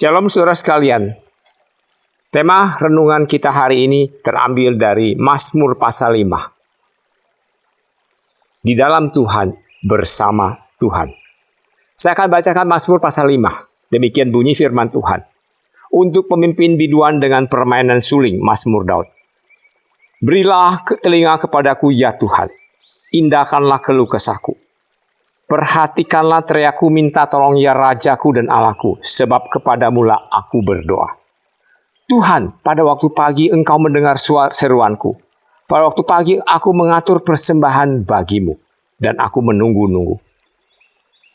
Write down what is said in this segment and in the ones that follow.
Shalom saudara sekalian. Tema renungan kita hari ini terambil dari Mazmur pasal 5. Di dalam Tuhan, bersama Tuhan. Saya akan bacakan Mazmur pasal 5. Demikian bunyi firman Tuhan. Untuk pemimpin biduan dengan permainan suling, Mazmur Daud. Berilah telinga kepadaku ya Tuhan. Indahkanlah keluh kesahku. Perhatikanlah teriakku, minta tolong ya Rajaku dan Allahku, sebab kepadamulah aku berdoa. Tuhan, pada waktu pagi Engkau mendengar seruanku. Pada waktu pagi aku mengatur persembahan bagimu, dan aku menunggu-nunggu.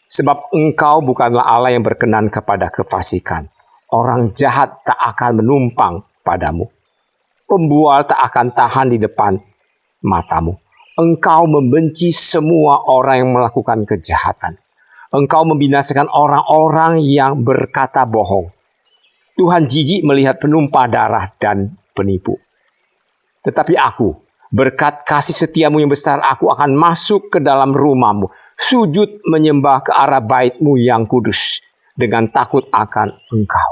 Sebab Engkau bukanlah Allah yang berkenan kepada kefasikan. Orang jahat tak akan menumpang padamu. Pembual tak akan tahan di depan matamu. Engkau membenci semua orang yang melakukan kejahatan. Engkau membinasakan orang-orang yang berkata bohong. Tuhan jijik melihat penumpah darah dan penipu. Tetapi aku, berkat kasih setiamu yang besar, aku akan masuk ke dalam rumahmu, sujud menyembah ke arah bait-Mu yang kudus, dengan takut akan Engkau.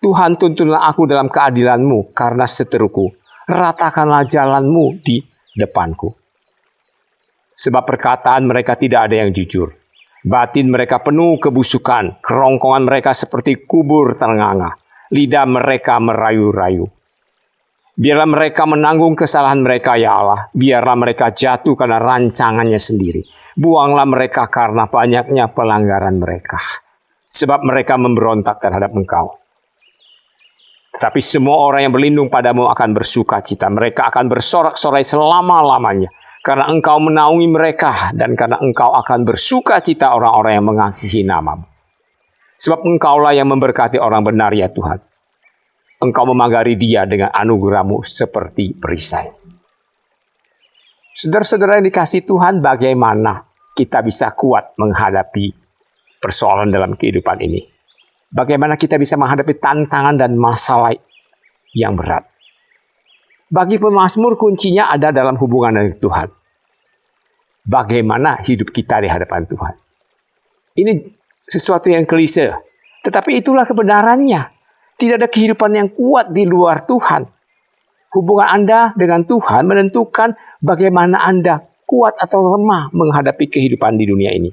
Tuhan, tuntunlah aku dalam keadilan-Mu karena seteruku. Ratakanlah jalan-Mu di depanku. Sebab perkataan mereka tidak ada yang jujur. Batin mereka penuh kebusukan. Kerongkongan mereka seperti kubur ternganga. Lidah mereka merayu-rayu. Biarlah mereka menanggung kesalahan mereka ya Allah. Biarlah mereka jatuh karena rancangannya sendiri. Buanglah mereka karena banyaknya pelanggaran mereka. Sebab mereka memberontak terhadap Engkau. Tetapi semua orang yang berlindung padamu akan bersuka cita. Mereka akan bersorak-sorai selama-lamanya. Karena Engkau menaungi mereka dan karena Engkau akan bersuka cita orang-orang yang mengasihi nama-Mu. Sebab Engkaulah yang memberkati orang benar ya Tuhan. Engkau memagari dia dengan anugerah-Mu seperti perisai. Saudara-saudara yang dikasihi Tuhan, bagaimana kita bisa kuat menghadapi persoalan dalam kehidupan ini? Bagaimana kita bisa menghadapi tantangan dan masalah yang berat? Bagi pemazmur kuncinya ada dalam hubungan dengan Tuhan. Bagaimana hidup kita di hadapan Tuhan. Ini sesuatu yang klise. Tetapi itulah kebenarannya. Tidak ada kehidupan yang kuat di luar Tuhan. Hubungan Anda dengan Tuhan menentukan bagaimana Anda kuat atau lemah menghadapi kehidupan di dunia ini.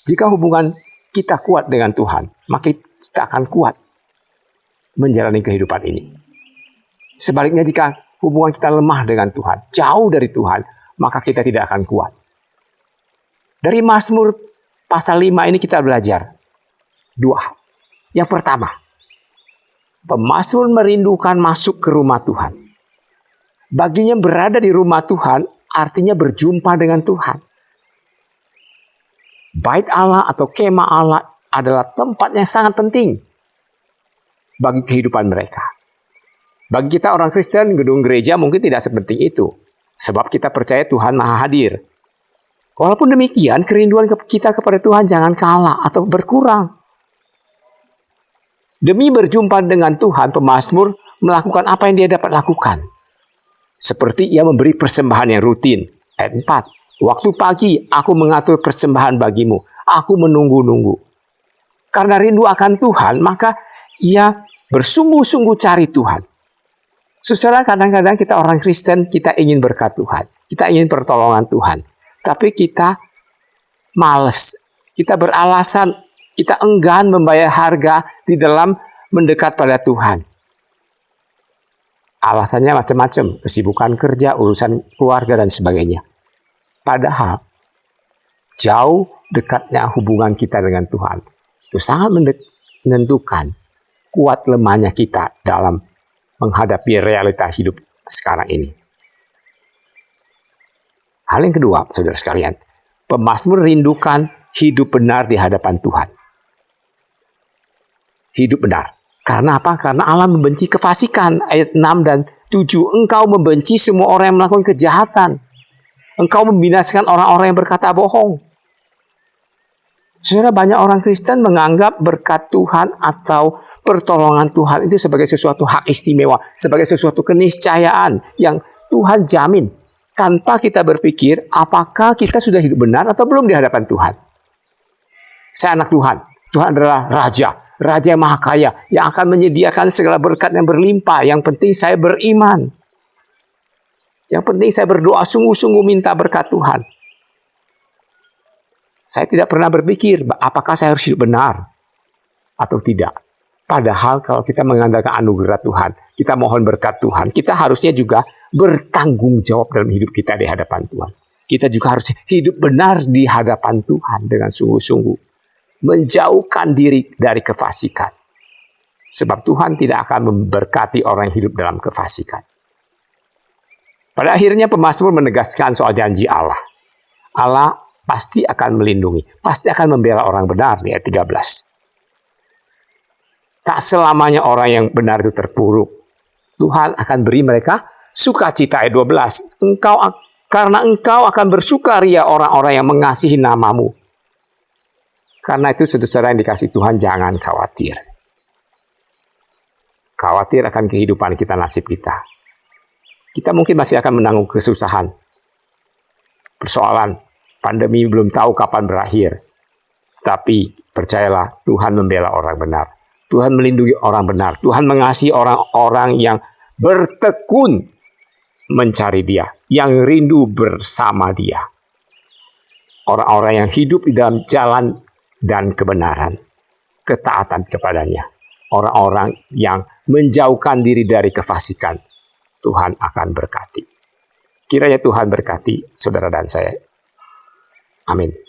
Jika hubungan kita kuat dengan Tuhan, maka kita akan kuat menjalani kehidupan ini. Sebaliknya jika hubungan kita lemah dengan Tuhan, jauh dari Tuhan, maka kita tidak akan kuat. Dari Mazmur pasal 5 ini kita belajar dua. Yang pertama, pemazmur merindukan masuk ke rumah Tuhan. Baginya berada di rumah Tuhan artinya berjumpa dengan Tuhan. Bait Allah atau kemah Allah adalah tempat yang sangat penting bagi kehidupan mereka. Bagi kita orang Kristen, gedung gereja mungkin tidak sepenting itu. Sebab kita percaya Tuhan Maha Hadir. Walaupun demikian, kerinduan kita kepada Tuhan jangan kalah atau berkurang. Demi berjumpa dengan Tuhan, pemazmur melakukan apa yang dia dapat lakukan. Seperti ia memberi persembahan yang rutin. Ayat 4. Waktu pagi aku mengatur persembahan bagimu. Aku menunggu-nunggu. Karena rindu akan Tuhan, maka ia bersungguh-sungguh cari Tuhan. Saudara, kadang-kadang kita orang Kristen, kita ingin berkat Tuhan. Kita ingin pertolongan Tuhan. Tapi kita malas. Kita beralasan, kita enggan membayar harga di dalam mendekat pada Tuhan. Alasannya macam-macam. Kesibukan kerja, urusan keluarga, dan sebagainya. Padahal, jauh dekatnya hubungan kita dengan Tuhan. Itu sangat menentukan kuat lemahnya kita dalam menghadapi realita hidup sekarang ini. Hal yang kedua, saudara sekalian, pemazmur rindukan hidup benar di hadapan Tuhan. Hidup benar. Karena apa? Karena Allah membenci kefasikan. Ayat 6 dan 7. Engkau membenci semua orang yang melakukan kejahatan. Engkau membinasakan orang-orang yang berkata bohong. Saudara, banyak orang Kristen menganggap berkat Tuhan atau pertolongan Tuhan itu sebagai sesuatu hak istimewa, sebagai sesuatu keniscayaan yang Tuhan jamin. Tanpa kita berpikir apakah kita sudah hidup benar atau belum di hadapan Tuhan. Saya anak Tuhan. Tuhan adalah Raja. Raja yang maha kaya, yang akan menyediakan segala berkat yang berlimpah. Yang penting saya beriman. Yang penting saya berdoa sungguh-sungguh minta berkat Tuhan. Saya tidak pernah berpikir apakah saya harus hidup benar atau tidak. Padahal kalau kita mengandalkan anugerah Tuhan, kita mohon berkat Tuhan, kita harusnya juga bertanggung jawab dalam hidup kita di hadapan Tuhan. Kita juga harus hidup benar di hadapan Tuhan dengan sungguh-sungguh. Menjauhkan diri dari kefasikan. Sebab Tuhan tidak akan memberkati orang yang hidup dalam kefasikan. Pada akhirnya pemazmur menegaskan soal janji Allah. Allah pasti akan melindungi, pasti akan membela orang benar di ayat 13. Tak selamanya orang yang benar itu terpuruk. Tuhan akan beri mereka sukacita ayat 12. Karena engkau akan bersukaria orang-orang yang mengasihi namamu. Karena itu saudara yang dikasih Tuhan, jangan khawatir. Khawatir akan kehidupan kita, nasib kita. Kita mungkin masih akan menanggung kesusahan. Persoalan pandemi belum tahu kapan berakhir. Tapi percayalah, Tuhan membela orang benar. Tuhan melindungi orang benar. Tuhan mengasihi orang-orang yang bertekun mencari Dia, yang rindu bersama Dia. Orang-orang yang hidup di dalam jalan dan kebenaran, ketaatan kepadanya. Orang-orang yang menjauhkan diri dari kefasikan, Tuhan akan berkati. Kiranya Tuhan berkati saudara dan saya. Amin.